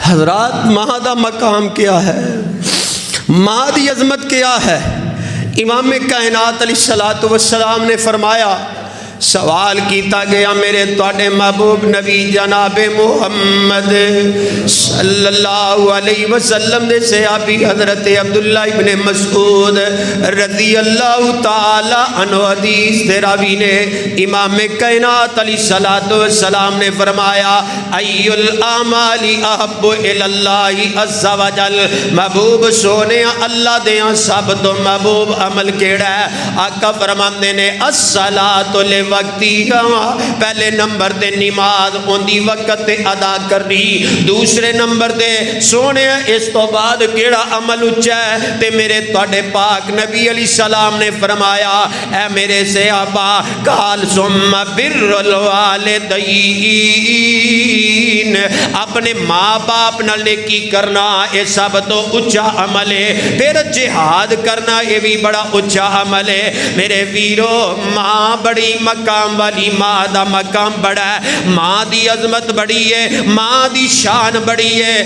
حضرات ماں دا مقام کیا ہے، ماں دی عظمت کیا ہے؟ امام کائنات علیہ الصلوۃ والسلام نے فرمایا، سوال کیتا گیا میرے تواڈے محبوب نبی جناب محمد صلی اللہ علیہ وسلم دے صحابی حضرت عبداللہ ابن مسعود رضی اللہ تعالی عنہ حدیث دے راوی نے امام کائنات علیہ الصلوۃ والسلام نے فرمایا، ای الاعمال احب الی اللہ عز وجل، محبوب سونے اللہ دیاں سب تو محبوب عمل کیڑا ہے؟ آقا فرماندے نے الصلاۃ وقتی، پہلے نمبر تے نماز اوندی وقت تے ادا کرنی، دوسرے نمبر تے سونے اس تو بعد کیڑا عمل اچھا ہے؟ تے میرے تواڈے پاک نبی علیہ السلام نے فرمایا، اے میرے صحابہ، قال ثم بر الوالدین، اپنے ماں باپ نال نیکی کرنا یہ سب تو اچھا عمل ہے، پھر جہاد کرنا یہ بھی بڑا اچھا عمل ہے۔ میرے ویرو، ماں بڑی مقام والی، ماں دا مقام بڑا ہے، ماں دی عظمت بڑی ہے، ماں دی شان بڑی ہے۔